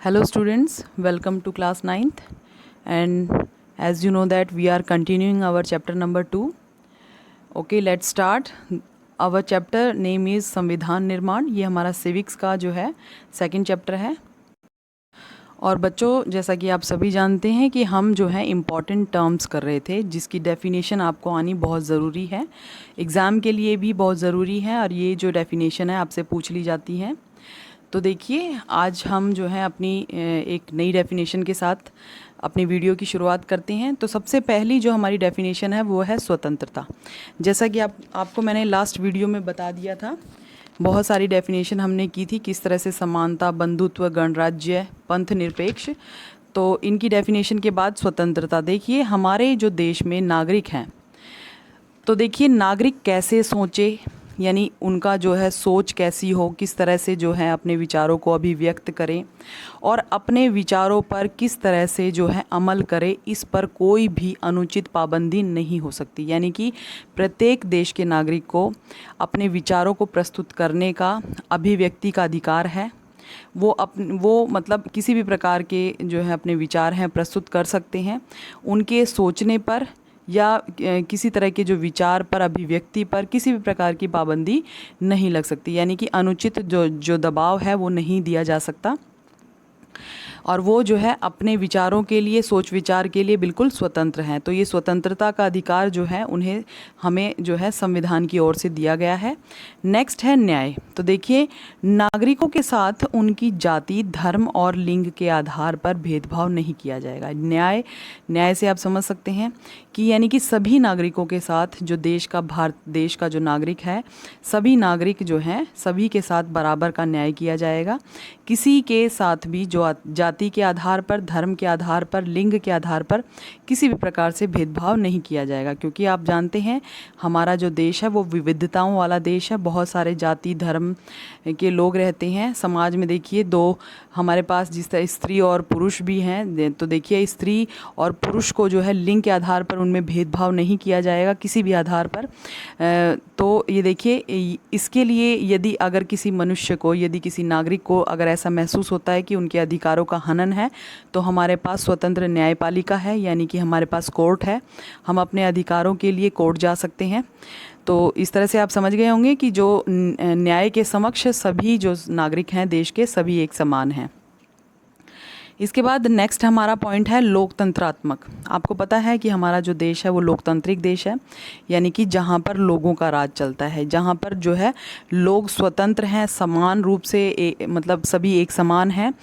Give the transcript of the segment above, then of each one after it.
Hello students, welcome to class ninth, and as you know that we are continuing our chapter number 2. Okay, let's start. Our chapter name is संविधान निर्माण. ये हमारा civics का जो है second chapter है. और बच्चों, जैसा कि आप सभी जानते हैं कि हम जो है इम्पॉर्टेंट टर्म्स कर रहे थे जिसकी डेफिनेशन आपको आनी बहुत ज़रूरी है, एग्ज़ाम के लिए भी बहुत ज़रूरी है, और ये जो डेफिनेशन है आपसे पूछ ली जाती है. तो देखिए, आज हम जो है अपनी एक नई डेफिनेशन के साथ अपनी वीडियो की शुरुआत करते हैं. तो सबसे पहली जो हमारी डेफिनेशन है वो है स्वतंत्रता. जैसा कि आपको मैंने लास्ट वीडियो में बता दिया था, बहुत सारी डेफिनेशन हमने की थी, किस तरह से समानता, बंधुत्व, गणराज्य, पंथ निरपेक्ष. तो इनकी डेफिनेशन के बाद स्वतंत्रता. देखिए, हमारे जो देश में नागरिक हैं, तो देखिए नागरिक कैसे सोचे, यानी उनका जो है सोच कैसी हो, किस तरह से जो है अपने विचारों को अभिव्यक्त करें और अपने विचारों पर किस तरह से जो है अमल करें, इस पर कोई भी अनुचित पाबंदी नहीं हो सकती. यानी कि प्रत्येक देश के नागरिक को अपने विचारों को प्रस्तुत करने का, अभिव्यक्ति का अधिकार है. वो मतलब किसी भी प्रकार के जो है अपने विचार हैं प्रस्तुत कर सकते हैं. उनके सोचने पर या किसी तरह के जो विचार पर, अभिव्यक्ति पर किसी भी प्रकार की पाबंदी नहीं लग सकती. यानी कि अनुचित जो दबाव है वो नहीं दिया जा सकता, और वो जो है अपने विचारों के लिए, सोच विचार के लिए बिल्कुल स्वतंत्र हैं. तो ये स्वतंत्रता का अधिकार जो है उन्हें, हमें जो है संविधान की ओर से दिया गया है. नेक्स्ट है न्याय. तो देखिए, नागरिकों के साथ उनकी जाति, धर्म और लिंग के आधार पर भेदभाव नहीं किया जाएगा. न्याय से आप समझ सकते हैं कि यानी कि सभी नागरिकों के साथ, जो भारत देश का जो नागरिक है, सभी नागरिक जो हैं सभी के साथ बराबर का न्याय किया जाएगा. किसी के साथ भी जो जाति के आधार पर, धर्म के आधार पर, लिंग के आधार पर किसी भी प्रकार से भेदभाव नहीं किया जाएगा. क्योंकि आप जानते हैं हमारा जो देश है वो विविधताओं वाला देश है. बहुत सारे जाति, धर्म के लोग रहते हैं समाज में. देखिए, दो हमारे पास जिस तरह स्त्री और पुरुष भी हैं, तो देखिए स्त्री और पुरुष को जो है लिंग के आधार पर उनमें भेदभाव नहीं किया जाएगा किसी भी आधार पर. तो ये देखिए, इसके लिए यदि अगर किसी मनुष्य को, यदि किसी नागरिक को अगर ऐसा महसूस होता है कि उनके अधिकारों का हनन है, तो हमारे पास स्वतंत्र न्यायपालिका है, यानी कि हमारे पास कोर्ट है. हम अपने अधिकारों के लिए कोर्ट जा सकते हैं. तो इस तरह से आप समझ गए होंगे कि जो न्याय के समक्ष सभी जो नागरिक हैं देश के, सभी एक समान हैं. इसके बाद नेक्स्ट हमारा पॉइंट है लोकतंत्रात्मक. आपको पता है कि हमारा जो देश है वो लोकतांत्रिक देश है, यानी कि जहाँ पर लोगों का राज चलता है, जहाँ पर जो है लोग स्वतंत्र हैं, समान रूप से मतलब सभी एक समान हैं.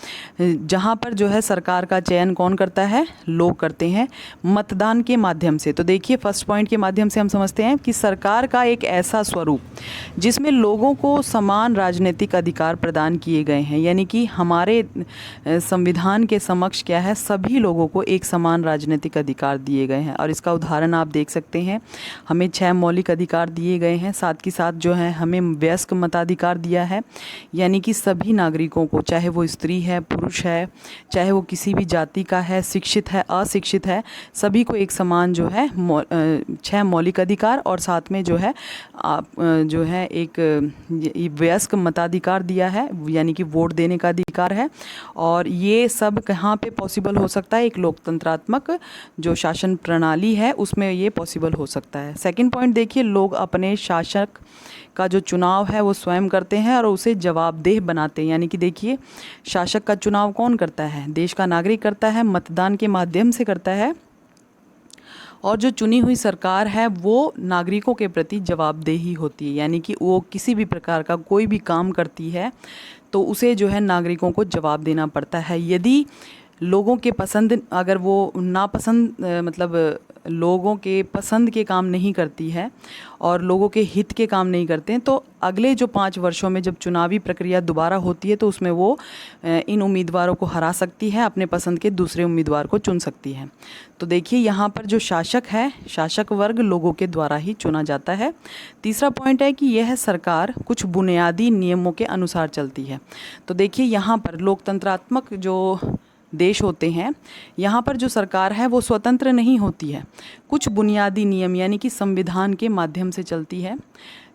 जहाँ पर जो है सरकार का चयन कौन करता है? लोग करते हैं, मतदान के माध्यम से. तो देखिए, फर्स्ट पॉइंट के माध्यम से हम समझते हैं कि सरकार का एक ऐसा स्वरूप जिसमें लोगों को समान राजनीतिक अधिकार प्रदान किए गए हैं. यानी कि हमारे संविधान के समक्ष क्या है, सभी लोगों को एक समान राजनीतिक अधिकार दिए गए हैं. और इसका उदाहरण आप देख सकते हैं, हमें 6 मौलिक अधिकार दिए गए हैं. साथ ही साथ जो है हमें वयस्क मताधिकार दिया है, यानी कि सभी नागरिकों को, चाहे वो स्त्री है, पुरुष है, चाहे वो किसी भी जाति का है, शिक्षित है, अशिक्षित है, सभी को एक समान जो है 6 मौलिक अधिकार, और साथ में जो है जो है एक वयस्क मताधिकार दिया है, यानी कि वोट देने का अधिकार है. और ये सब कहाँ पे पॉसिबल हो सकता है? एक लोकतंत्रात्मक जो शासन प्रणाली है उसमें ये पॉसिबल हो सकता है. सेकंड पॉइंट देखिए, लोग अपने शासक का जो चुनाव है वो स्वयं करते हैं और उसे जवाबदेह बनाते हैं. यानी कि देखिए, शासक का चुनाव कौन करता है? देश का नागरिक करता है, मतदान के माध्यम से करता है. और जो चुनी हुई सरकार है वो नागरिकों के प्रति जवाबदेही होती है. यानी कि वो किसी भी प्रकार का कोई भी काम करती है तो उसे जो है नागरिकों को जवाब देना पड़ता है. यदि लोगों के पसंद, अगर वो नापसंद मतलब लोगों के पसंद के काम नहीं करती है और लोगों के हित के काम नहीं करते हैं, तो अगले जो 5 वर्षों में जब चुनावी प्रक्रिया दोबारा होती है तो उसमें वो इन उम्मीदवारों को हरा सकती है, अपने पसंद के दूसरे उम्मीदवार को चुन सकती है. तो देखिए, यहाँ पर जो शासक है, शासक वर्ग लोगों के द्वारा ही चुना जाता है. तीसरा पॉइंट है कि यह सरकार कुछ बुनियादी नियमों के अनुसार चलती है. तो देखिए, यहाँ पर लोकतंत्रात्मक जो देश होते हैं, यहाँ पर जो सरकार है वो स्वतंत्र नहीं होती है, कुछ बुनियादी नियम यानी कि संविधान के माध्यम से चलती है.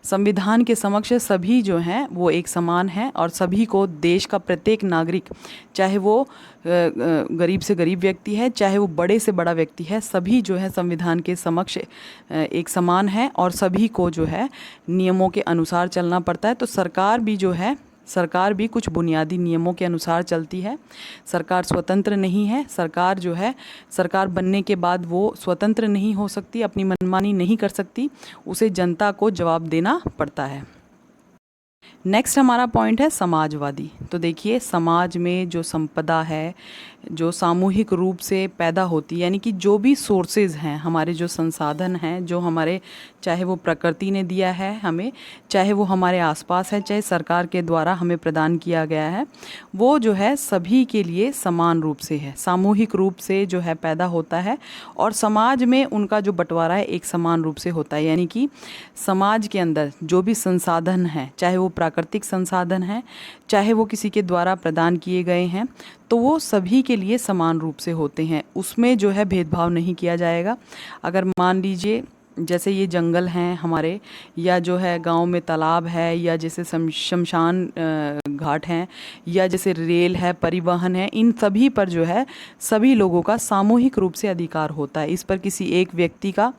संविधान के समक्ष सभी जो हैं वो एक समान हैं और सभी को देश का प्रत्येक नागरिक, चाहे वो गरीब से गरीब व्यक्ति है, चाहे वो बड़े से बड़ा व्यक्ति है, सभी जो है संविधान के समक्ष एक समान है और सभी को जो है नियमों के अनुसार चलना पड़ता है। तो सरकार भी कुछ बुनियादी नियमों के अनुसार चलती है। सरकार स्वतंत्र नहीं है। सरकार जो है, सरकार बनने के बाद वो स्वतंत्र नहीं हो सकती, अपनी मनमानी नहीं कर सकती, उसे जनता को जवाब देना पड़ता है। नेक्स्ट हमारा पॉइंट है समाजवादी। तो देखिए, समाज में जो संपदा है, जो सामूहिक रूप से पैदा होती है, यानी कि जो भी सोर्सेज हैं, हमारे जो संसाधन हैं, जो हमारे, चाहे वो प्रकृति ने दिया है हमें, चाहे वो हमारे आसपास है, चाहे सरकार के द्वारा हमें प्रदान किया गया है, वो जो है सभी के लिए समान रूप से है, सामूहिक रूप से जो है पैदा होता है और समाज में उनका जो बंटवारा है एक समान रूप से होता है। यानी कि समाज के अंदर जो भी संसाधन हैं, चाहे वो प्राकृतिक संसाधन हैं, चाहे वो किसी के द्वारा प्रदान किए गए हैं, तो वो सभी के लिए समान रूप से होते हैं, उसमें जो है भेदभाव नहीं किया जाएगा। अगर मान लीजिए जैसे ये जंगल हैं हमारे, या जो है गांव में तालाब है, या जैसे शमशान घाट हैं, या जैसे रेल है, परिवहन है, इन सभी पर जो है सभी लोगों का सामूहिक रूप से अधिकार होता है। इस पर किसी एक व्यक्ति का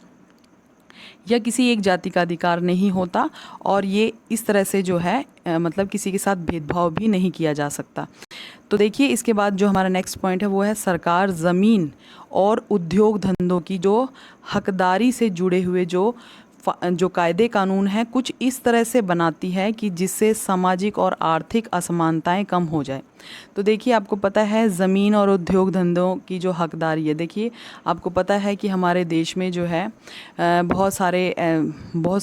या किसी एक जाति का अधिकार नहीं होता और ये इस तरह से जो है मतलब किसी के साथ भेदभाव भी नहीं किया जा सकता। तो देखिए, इसके बाद जो हमारा नेक्स्ट पॉइंट है वो है सरकार ज़मीन और उद्योग धंधों की जो हकदारी से जुड़े हुए जो कायदे कानून हैं कुछ इस तरह से बनाती है कि जिससे सामाजिक और आर्थिक असमानताएं कम हो जाए। तो देखिए, आपको पता है ज़मीन और उद्योग धंधों की जो हकदारी है, देखिए आपको पता है कि हमारे देश में जो है बहुत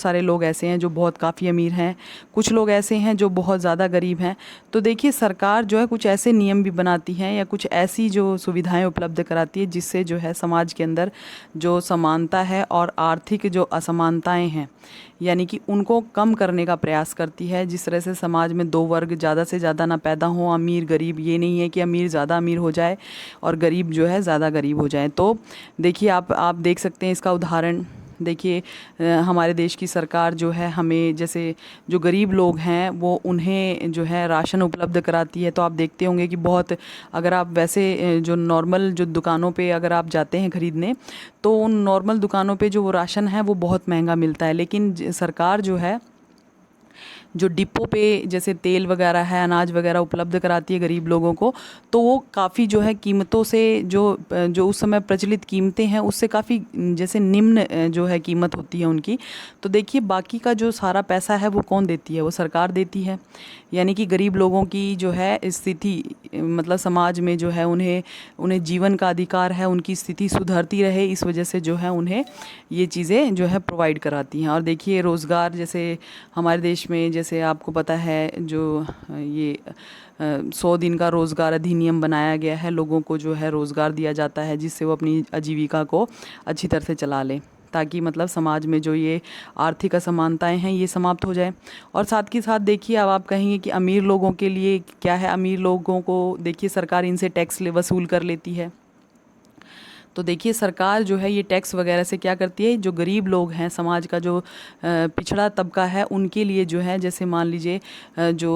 सारे लोग ऐसे हैं जो बहुत काफ़ी अमीर हैं, कुछ लोग ऐसे हैं जो बहुत ज़्यादा गरीब हैं। तो देखिए, सरकार जो है कुछ ऐसे नियम भी बनाती हैं या कुछ ऐसी जो सुविधाएं उपलब्ध कराती है जिससे जो है समाज के अंदर जो समानता है और आर्थिक जो असमानताएं हैं, यानी कि उनको कम करने का प्रयास करती है। जिस तरह से समाज में दो वर्ग ज़्यादा से ज़्यादा ना पैदा हो, अमीर गरीब, ये नहीं है कि अमीर ज़्यादा अमीर हो जाए और गरीब जो है ज़्यादा गरीब हो जाए। तो देखिए, आप देख सकते हैं इसका उदाहरण। देखिए, हमारे देश की सरकार जो है हमें, जैसे जो गरीब लोग हैं वो उन्हें जो है राशन उपलब्ध कराती है। तो आप देखते होंगे कि बहुत, अगर आप वैसे जो नॉर्मल जो दुकानों पे अगर आप जाते हैं ख़रीदने, तो उन नॉर्मल दुकानों पे जो वो राशन है वो बहुत महंगा मिलता है, लेकिन सरकार जो है जो डिपो पे जैसे तेल वगैरह है, अनाज वगैरह उपलब्ध कराती है गरीब लोगों को, तो वो काफ़ी जो है कीमतों से जो उस समय प्रचलित कीमतें हैं उससे काफ़ी जैसे निम्न जो है कीमत होती है उनकी। तो देखिए, बाकी का जो सारा पैसा है वो कौन देती है? वो सरकार देती है। यानी कि गरीब लोगों की जो है स्थिति, मतलब समाज में जो है उन्हें जीवन का अधिकार है, उनकी स्थिति सुधरती रहे, इस वजह से जो है उन्हें ये चीज़ें जो है प्रोवाइड कराती हैं। और देखिए, रोज़गार, जैसे हमारे देश में, जैसे आपको पता है जो ये 100 दिन का रोज़गार अधिनियम बनाया गया है, लोगों को जो है रोज़गार दिया जाता है जिससे वो अपनी आजीविका को अच्छी तरह से चला लें, ताकि मतलब समाज में जो ये आर्थिक असमानताएं हैं ये समाप्त हो जाए। और साथ के साथ देखिए, अब आप कहेंगे कि अमीर लोगों के लिए क्या है? अमीर लोगों को देखिए सरकार इनसे टैक्स वसूल कर लेती है। तो देखिए, सरकार जो है ये टैक्स वगैरह से क्या करती है, जो गरीब लोग हैं, समाज का जो पिछड़ा तबका है, उनके लिए जो है, जैसे मान लीजिए जो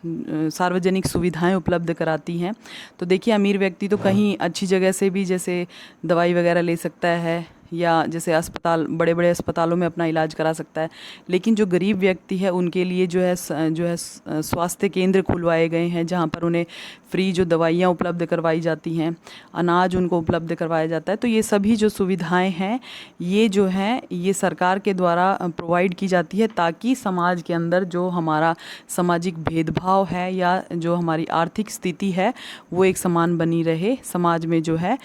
सार्वजनिक सुविधाएं उपलब्ध कराती हैं। तो देखिए, अमीर व्यक्ति तो कहीं अच्छी जगह से भी जैसे दवाई वगैरह ले सकता है, या जैसे अस्पताल, बड़े बड़े अस्पतालों में अपना इलाज करा सकता है। लेकिन जो गरीब व्यक्ति है उनके लिए जो है स्वास्थ्य केंद्र खुलवाए गए हैं जहाँ पर उन्हें फ्री जो दवाइयाँ उपलब्ध करवाई जाती हैं, अनाज उनको उपलब्ध करवाया जाता है। तो ये सभी जो सुविधाएं हैं ये जो हैं ये सरकार के द्वारा प्रोवाइड की जाती है, ताकि समाज के अंदर जो हमारा सामाजिक भेदभाव है या जो हमारी आर्थिक स्थिति है वो एक समान बनी रहे। समाज में जो है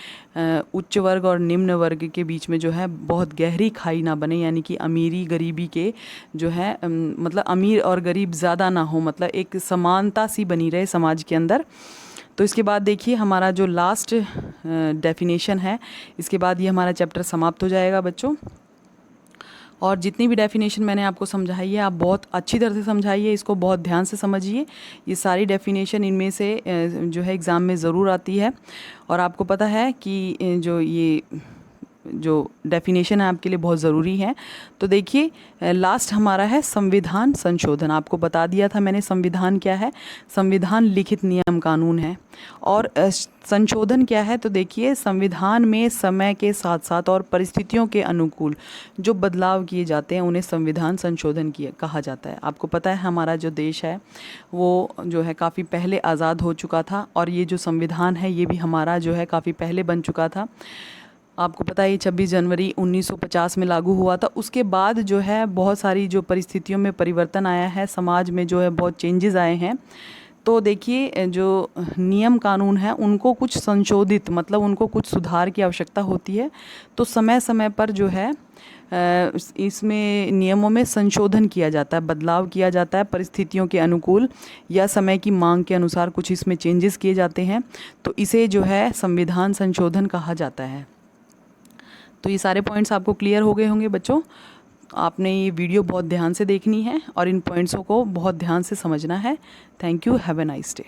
उच्च वर्ग और निम्न वर्ग के बीच में जो है बहुत गहरी खाई ना बने, यानी कि अमीरी गरीबी के जो है मतलब अमीर और गरीब ज़्यादा ना हो, मतलब एक समानता सी बनी रहे समाज के अंदर। तो इसके बाद देखिए, हमारा जो लास्ट डेफिनेशन है, इसके बाद ये हमारा चैप्टर समाप्त हो जाएगा बच्चों। और जितनी भी डेफिनेशन मैंने आपको समझाई है, आप बहुत अच्छी तरह से समझाइए, इसको बहुत ध्यान से समझिए। ये सारी डेफिनेशन इनमें से जो है एग्ज़ाम में ज़रूर आती है। और आपको पता है कि जो ये जो डेफिनेशन है आपके लिए बहुत ज़रूरी है। तो देखिए लास्ट हमारा है संविधान संशोधन। आपको बता दिया था मैंने संविधान क्या है। संविधान लिखित नियम कानून है। और संशोधन क्या है, तो देखिए संविधान में समय के साथ साथ और परिस्थितियों के अनुकूल जो बदलाव किए जाते हैं उन्हें संविधान संशोधन किया कहा जाता है। आपको पता है हमारा जो देश है वो जो है काफ़ी पहले आज़ाद हो चुका था, और ये जो संविधान है ये भी हमारा जो है काफ़ी पहले बन चुका था। आपको पता है ये 26 जनवरी 1950 में लागू हुआ था। उसके बाद जो है बहुत सारी जो परिस्थितियों में परिवर्तन आया है, समाज में जो है बहुत चेंजेस आए हैं। तो देखिए जो नियम कानून है उनको कुछ संशोधित, मतलब उनको कुछ सुधार की आवश्यकता होती है। तो समय समय पर जो है इसमें नियमों में संशोधन किया जाता है, बदलाव किया जाता है परिस्थितियों के अनुकूल या समय की मांग के अनुसार कुछ इसमें चेंजेस किए जाते हैं। तो इसे जो है संविधान संशोधन कहा जाता है। तो ये सारे पॉइंट्स आपको क्लियर हो गए होंगे बच्चों। आपने ये वीडियो बहुत ध्यान से देखनी है और इन पॉइंट्सों को बहुत ध्यान से समझना है। Thank you, have a nice day.